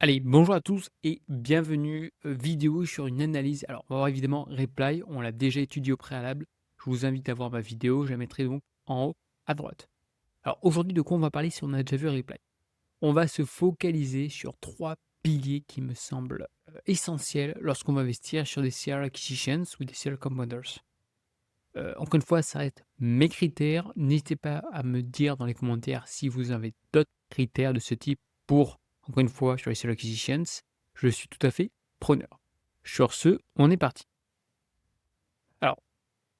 Allez, bonjour à tous et bienvenue, vidéo sur une analyse. Alors, on va voir évidemment Reply, on l'a déjà étudié au préalable. Je vous invite à voir ma vidéo, je la mettrai donc en haut à droite. Alors aujourd'hui, de quoi on va parler si on a déjà vu Reply? On va se focaliser sur 3 piliers qui me semblent, essentiels lorsqu'on va investir sur des CR acquisitions ou des CR compounders. Encore une fois, ça reste mes critères. N'hésitez pas à me dire dans les commentaires si vous avez d'autres critères de ce type pour, encore une fois, sur les sell acquisitions. Je suis tout à fait preneur. Sur ce, on est parti. Alors,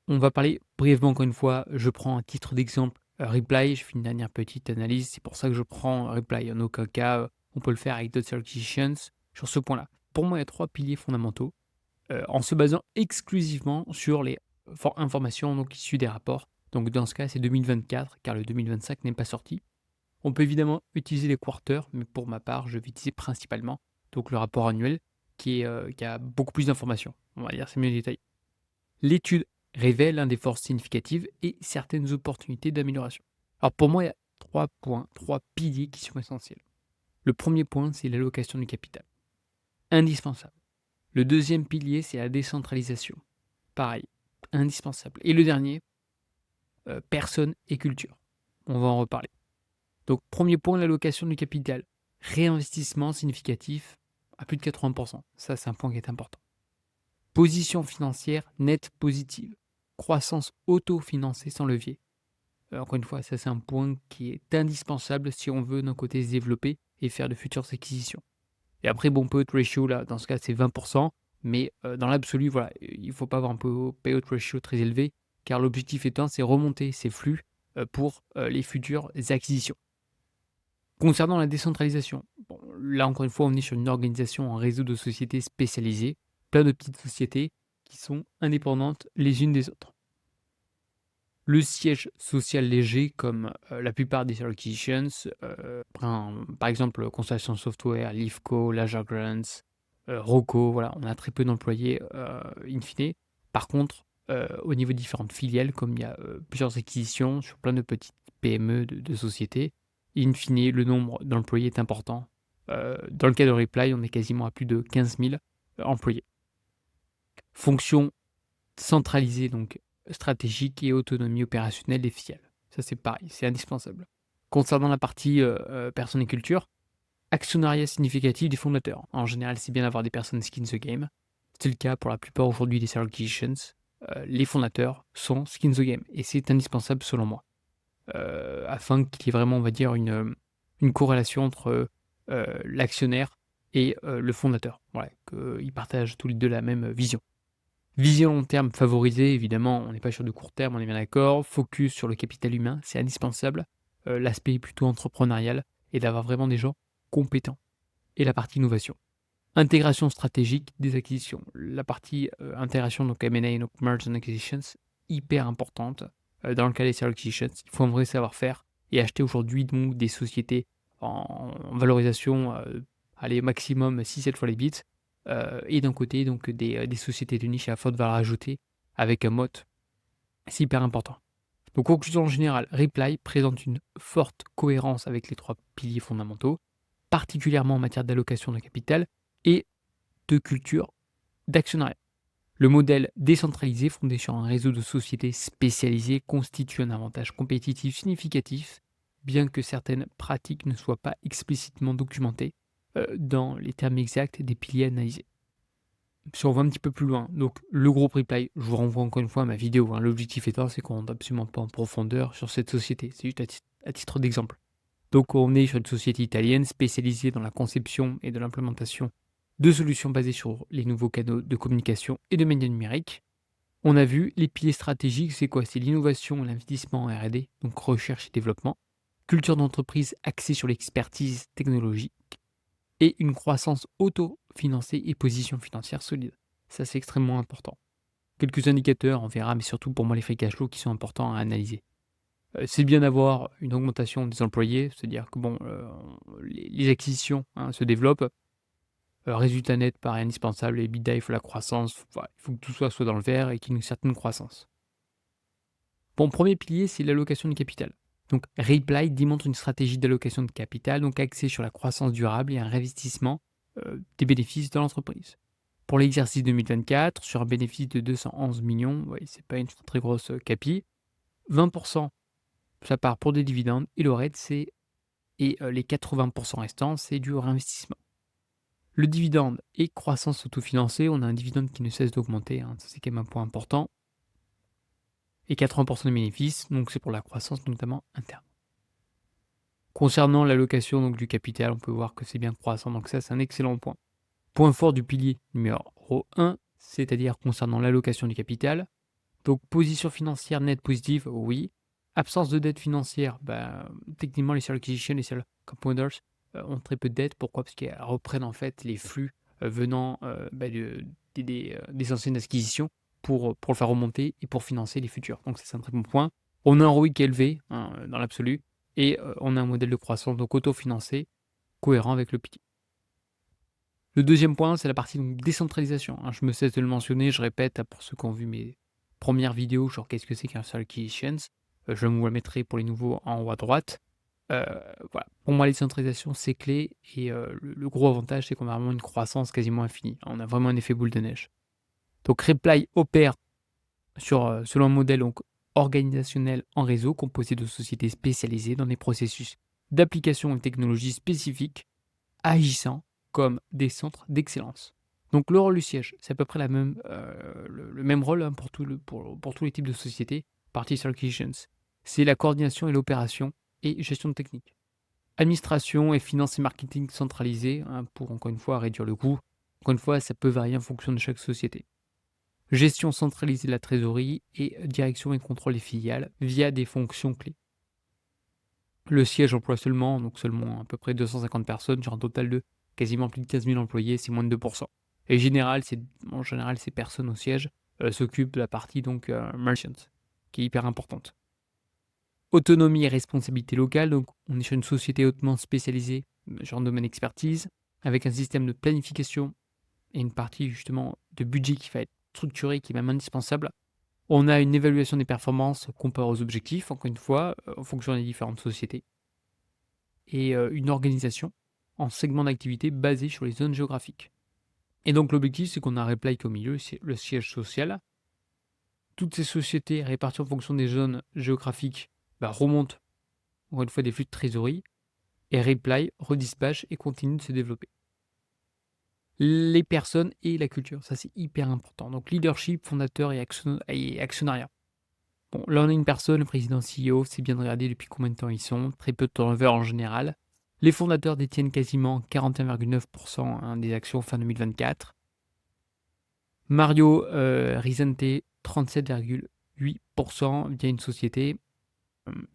on va parler brièvement, encore une fois, je prends un titre d'exemple, Reply, je fais une dernière petite analyse, c'est pour ça que je prends Reply. En aucun cas, on peut le faire avec d'autres sell acquisitions sur ce point-là. Pour moi, il y a 3 piliers fondamentaux. En se basant exclusivement sur les informations donc issues des rapports. Donc dans ce cas, c'est 2024 car le 2025 n'est pas sorti. On peut évidemment utiliser les quarters, mais pour ma part, je vais utiliser principalement donc le rapport annuel qui a beaucoup plus d'informations. On va dire, c'est mieux détaillé. L'étude révèle des forces significatives et certaines opportunités d'amélioration. Alors pour moi, il y a 3 points, 3 piliers qui sont essentiels. Le premier point, c'est l'allocation du capital. Indispensable. Le deuxième pilier, c'est la décentralisation. Pareil, indispensable. Et le dernier, personne et culture. On va en reparler. Donc, premier point, l'allocation du capital. Réinvestissement significatif à plus de 80%. Ça, c'est un point qui est important. Position financière nette positive. Croissance autofinancée sans levier. Encore une fois, ça, c'est un point qui est indispensable si on veut d'un côté se développer et faire de futures acquisitions. Et après, bon, payout ratio, là, dans ce cas, c'est 20%. Mais dans l'absolu, voilà, il ne faut pas avoir un payout ratio très élevé, car l'objectif étant, c'est remonter ces flux pour les futures acquisitions. Concernant la décentralisation, bon, là, encore une fois, on est sur une organisation, un réseau de sociétés spécialisées, plein de petites sociétés qui sont indépendantes les unes des autres. Le siège social léger, comme la plupart des acquisitions, par exemple Constellation Software, Leafco, Lager Grants, Rocco, voilà, on a très peu d'employés in fine. Par contre, au niveau de différentes filiales, comme il y a plusieurs acquisitions sur plein de petites PME de sociétés, in fine, le nombre d'employés est important. Dans le cas de Reply, on est quasiment à plus de 15 000 employés. Fonction centralisée, donc stratégique et autonomie opérationnelle des filiales. Ça, c'est pareil, c'est indispensable. Concernant la partie personnes et culture, actionnariat significatif des fondateurs. En général, c'est bien d'avoir des personnes skin the game. C'est le cas pour la plupart aujourd'hui des acquisitions. Les fondateurs sont skin the game et c'est indispensable selon moi. Afin qu'il y ait vraiment, on va dire, une corrélation entre l'actionnaire et le fondateur. Voilà, qu'ils partagent tous les deux la même vision. Vision long terme favorisée, évidemment, on n'est pas sur du court terme, on est bien d'accord. Focus sur le capital humain, c'est indispensable. L'aspect plutôt entrepreneurial et d'avoir vraiment des gens compétents. Et la partie innovation. Intégration stratégique des acquisitions. La partie intégration, donc M&A, donc Merge and Acquisitions, hyper importante. Dans le cas des Serial Acquisitions, il faut un vrai savoir-faire et acheter aujourd'hui donc des sociétés en valorisation, allez, maximum 6-7 fois les bits. Et d'un côté, donc des sociétés de niche à forte valeur ajoutée avec un moat. C'est hyper important. Donc, conclusion générale, Reply présente une forte cohérence avec les 3 piliers fondamentaux, particulièrement en matière d'allocation de capital et de culture d'actionnariat. Le modèle décentralisé fondé sur un réseau de sociétés spécialisées constitue un avantage compétitif significatif, bien que certaines pratiques ne soient pas explicitement documentées dans les termes exacts des piliers analysés. Si on va un petit peu plus loin, donc le groupe Reply, je vous renvoie encore une fois à ma vidéo, hein. L'objectif étant, c'est qu'on rentre absolument pas en profondeur sur cette société, c'est juste à titre d'exemple. Donc on est sur une société italienne spécialisée dans la conception et de l'implémentation de solutions basées sur les nouveaux canaux de communication et de médias numériques. On a vu les piliers stratégiques, c'est quoi? C'est l'innovation et l'investissement en R&D, donc recherche et développement, culture d'entreprise axée sur l'expertise technologique, et une croissance autofinancée et position financière solide. Ça, c'est extrêmement important. Quelques indicateurs, on verra, mais surtout pour moi, les free cash flow qui sont importants à analyser. C'est bien d'avoir une augmentation des employés, c'est-à-dire que bon, les acquisitions hein, se développent. Résultat net paraît indispensable, les EBITDA, il faut la croissance, voilà, il faut que tout soit dans le vert et qu'il y ait une certaine croissance. Bon, premier pilier, c'est l'allocation du capital. Donc, Reply démontre une stratégie d'allocation de capital, donc axée sur la croissance durable et un réinvestissement des bénéfices dans l'entreprise. Pour l'exercice 2024, sur un bénéfice de 211 millions, ouais, c'est pas une très grosse capi. 20 ça part pour des dividendes et le reste, les 80 restants, c'est du réinvestissement. Le dividende est croissance autofinancée. On a un dividende qui ne cesse d'augmenter, hein, ça c'est quand même un point important. Et 80 des bénéfices, donc c'est pour la croissance notamment interne. Concernant l'allocation donc du capital, on peut voir que c'est bien croissant, donc ça c'est un excellent point. Point fort du pilier numéro 1, c'est-à-dire concernant l'allocation du capital. Donc position financière nette positive, oui. Absence de dette financière, techniquement les serial acquisitions, les serial compounders ont très peu de dettes. Pourquoi? Parce qu'elles reprennent en fait les flux venant des anciennes acquisitions pour le faire remonter et pour financer les futurs. Donc ça, c'est un très bon point. On a un ROIC élevé, hein, dans l'absolu, et on a un modèle de croissance donc autofinancé, cohérent avec le pilier. Le deuxième point, c'est la partie donc, décentralisation, hein. Je me cesse de le mentionner, je répète pour ceux qui ont vu mes premières vidéos sur qu'est-ce que c'est qu'un serial acquisitions. Je vous la mettrai pour les nouveaux en haut à droite. Heu, voilà, pour moi, la décentralisation, c'est clé et le gros avantage, c'est qu'on a vraiment une croissance quasiment infinie. On a vraiment un effet boule de neige. Donc Reply opère selon un modèle donc organisationnel en réseau composé de sociétés spécialisées dans des processus d'application et technologies spécifiques, agissant comme des centres d'excellence. Donc le rôle du siège, c'est à peu près le même rôle, hein, pour tous les types de sociétés, parties acquisitions. C'est la coordination et l'opération et gestion de technique. Administration et finance et marketing centralisés, hein, pour encore une fois réduire le coût. Encore une fois, ça peut varier en fonction de chaque société. Gestion centralisée de la trésorerie et direction et contrôle des filiales via des fonctions clés. Le siège emploie seulement à peu près 250 personnes sur un total de quasiment plus de 15 000 employés, c'est moins de 2%. Et en général, ces personnes au siège s'occupent de la partie donc merchant, qui est hyper importante. Autonomie et responsabilité locale, donc on est sur une société hautement spécialisée sur un domaine d'expertise, avec un système de planification et une partie justement de budget qui va être structuré, qui est même indispensable. On a une évaluation des performances comparée aux objectifs, encore une fois, en fonction des différentes sociétés. Et une organisation en segments d'activité basés sur les zones géographiques. Et donc l'objectif, c'est qu'on a un Reply au milieu, c'est le siège social. Toutes ces sociétés réparties en fonction des zones géographiques remontent, encore une fois, des flux de trésorerie. Et Reply redispatche et continue de se développer. Les personnes et la culture, ça c'est hyper important. Donc leadership, fondateur et actionnariat. Bon, là on a une personne, le président CEO, c'est bien de regarder depuis combien de temps ils sont, très peu de turnover en général. Les fondateurs détiennent quasiment 41,9% hein, des actions fin 2024. Mario Risente, 37,8% via une société.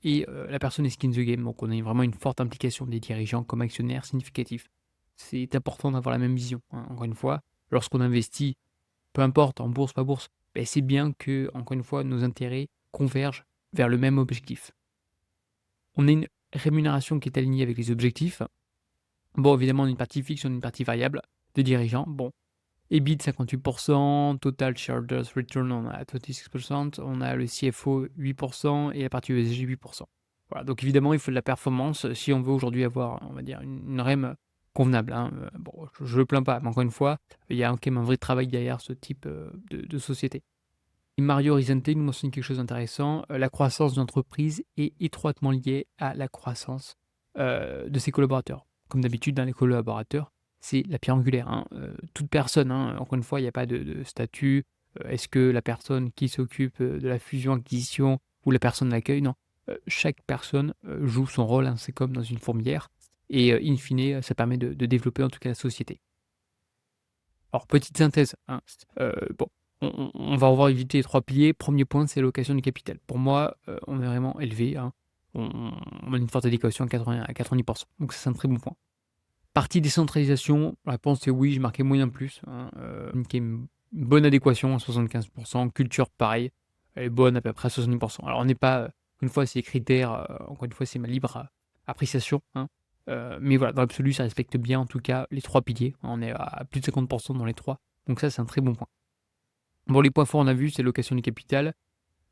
Et la personne est skin the game, donc on a vraiment une forte implication des dirigeants comme actionnaires significatifs. C'est important d'avoir la même vision, hein. Encore une fois, lorsqu'on investit, peu importe, en bourse, pas bourse, c'est bien que, encore une fois, nos intérêts convergent vers le même objectif. On a une rémunération qui est alignée avec les objectifs. Bon, évidemment, on a une partie fixe, on a une partie variable des dirigeants. Bon, EBIT 58%, Total Shareholders Return on a 26%, on a le CFO 8% et la partie ESG 8%. Voilà, donc évidemment, il faut de la performance si on veut aujourd'hui avoir, on va dire, une REM convenable, hein. Bon, je ne le plains pas, mais encore une fois, il y a quand même un vrai travail derrière ce type de société. Et Mario Risente nous mentionne quelque chose d'intéressant. La croissance d'une entreprise est étroitement liée à la croissance de ses collaborateurs. Comme d'habitude, dans les collaborateurs, c'est la pierre angulaire, hein. Toute personne, hein, encore une fois, il n'y a pas de statut. Est-ce que la personne qui s'occupe de la fusion-acquisition ou la personne d'accueil? Non. Chaque personne joue son rôle, hein, c'est comme dans une fourmilière. Et in fine, ça permet de développer en tout cas la société. Alors, petite synthèse, hein, bon, on va revoir éviter les 3 piliers. Premier point, c'est l'allocation du capital. Pour moi, on est vraiment élevé, hein. On a une forte adéquation à 90%. Donc ça, c'est un très bon point. Partie décentralisation, la réponse c'est oui, j'ai marqué moyen plus, hein, qui est une bonne adéquation à 75%. Culture, pareil, elle est bonne à peu près à 70%. Alors on n'est pas, une fois, c'est les critères, encore une fois, c'est ma libre appréciation, hein. Mais voilà, dans l'absolu, ça respecte bien en tout cas les 3 piliers. On est à plus de 50% dans les 3. Donc ça, c'est un très bon point. Bon, les points forts, on a vu, c'est l'allocation du capital,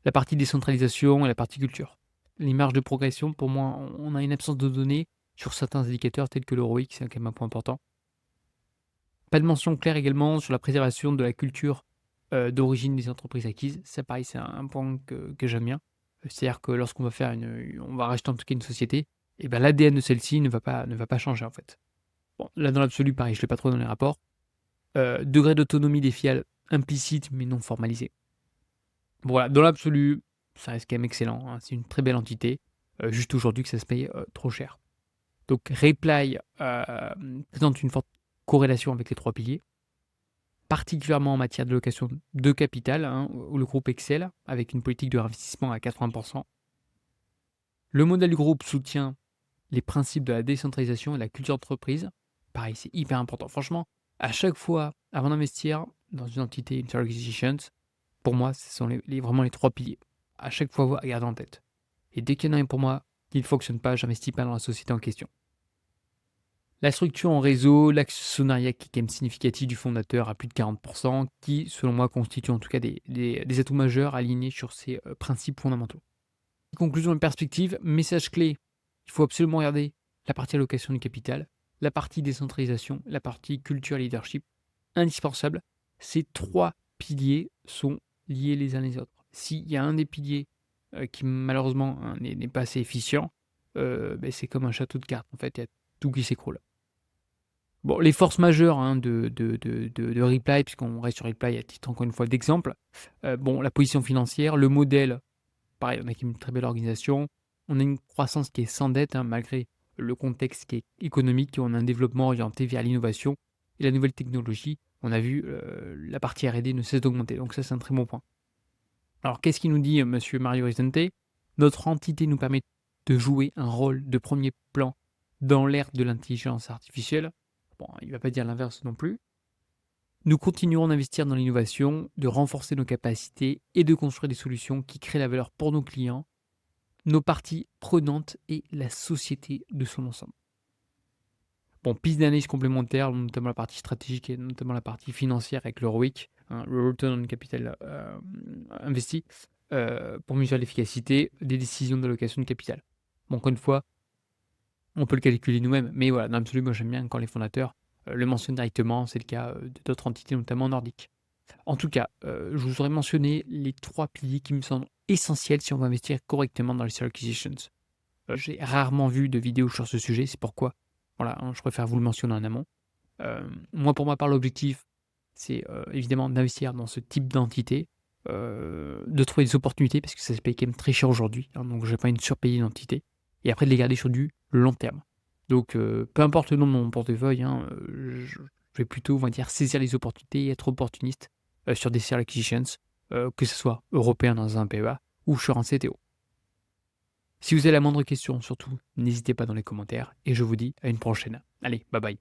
la partie décentralisation et la partie culture. Les marges de progression, pour moi, on a une absence de données sur certains indicateurs tels que le ROIC, c'est quand même un point important. Pas de mention claire également sur la préservation de la culture, d'origine des entreprises acquises. Ça pareil, c'est un point que j'aime bien. C'est-à-dire que lorsqu'on va faire on va racheter en tout cas une société et ben l'ADN de celle-ci ne va pas changer en fait. Bon, là dans l'absolu pareil, je ne l'ai pas trop dans les rapports. Degré d'autonomie des filiales implicite mais non formalisé. Voilà, dans l'absolu, ça reste quand même excellent, hein. C'est une très belle entité, juste aujourd'hui que ça se paye, trop cher. Donc Reply, présente une forte corrélation avec les 3 piliers, particulièrement en matière de location de capital, hein, où le groupe excelle avec une politique de réinvestissement à 80. Le modèle du groupe soutient les principes de la décentralisation et de la culture d'entreprise. Pareil, c'est hyper important. Franchement, à chaque fois, avant d'investir dans une entité, une seller acquisitions, pour moi, ce sont vraiment les 3 piliers. À chaque fois, à garder en tête. Et dès qu'il y en a un pour moi qui ne fonctionne pas, j'investis pas dans la société en question. La structure en réseau, l'actionnariat qui est quand même significatif du fondateur à plus de 40%, qui, selon moi, constitue en tout cas des atouts majeurs alignés sur ces principes fondamentaux. Conclusion et perspective, message clé, il faut absolument regarder la partie allocation du capital, la partie décentralisation, la partie culture et leadership. Indispensable, ces 3 piliers sont liés les uns les autres. S'il y a un des piliers qui malheureusement hein, n'est pas assez efficient, c'est comme un château de cartes. En fait, il y a tout qui s'écroule. Bon, les forces majeures hein, de Reply, puisqu'on reste sur Reply à titre encore une fois d'exemple, la position financière, le modèle, pareil, on a une très belle organisation, on a une croissance qui est sans dette, hein, malgré le contexte qui est économique, on a un développement orienté vers l'innovation et la nouvelle technologie. On a vu la partie R&D ne cesse d'augmenter, donc ça c'est un très bon point. Alors qu'est-ce qu'il nous dit monsieur Mario Risente? Notre entité nous permet de jouer un rôle de premier plan dans l'ère de l'intelligence artificielle. Bon, il ne va pas dire l'inverse non plus. Nous continuerons d'investir dans l'innovation, de renforcer nos capacités et de construire des solutions qui créent la valeur pour nos clients, nos parties prenantes et la société de son ensemble. Bon, piste d'analyse complémentaire, notamment la partie stratégique et notamment la partie financière avec le ROIC, hein, le Return on Capital investi, pour mesurer l'efficacité des décisions d'allocation de capital. Bon, encore une fois, on peut le calculer nous-mêmes, mais voilà, dans l'absolu, moi j'aime bien quand les fondateurs le mentionnent directement, c'est le cas d'autres entités, notamment nordiques. En tout cas, je vous aurais mentionné les 3 piliers qui me semblent essentiels si on veut investir correctement dans les seller acquisitions. J'ai rarement vu de vidéos sur ce sujet, c'est pourquoi voilà, hein, je préfère vous le mentionner en amont. Moi, pour ma part, l'objectif, c'est évidemment d'investir dans ce type d'entité, de trouver des opportunités parce que ça se paye quand même très cher aujourd'hui, hein, donc je vais pas une surpayer d'entité et après de les garder sur du long terme. Donc, peu importe le nom de mon portefeuille, hein, je vais plutôt, on va dire, saisir les opportunités et être opportuniste sur des seller acquisitions, que ce soit européen dans un PEA ou sur un CTO. Si vous avez la moindre question, surtout, n'hésitez pas dans les commentaires et je vous dis à une prochaine. Allez, bye bye.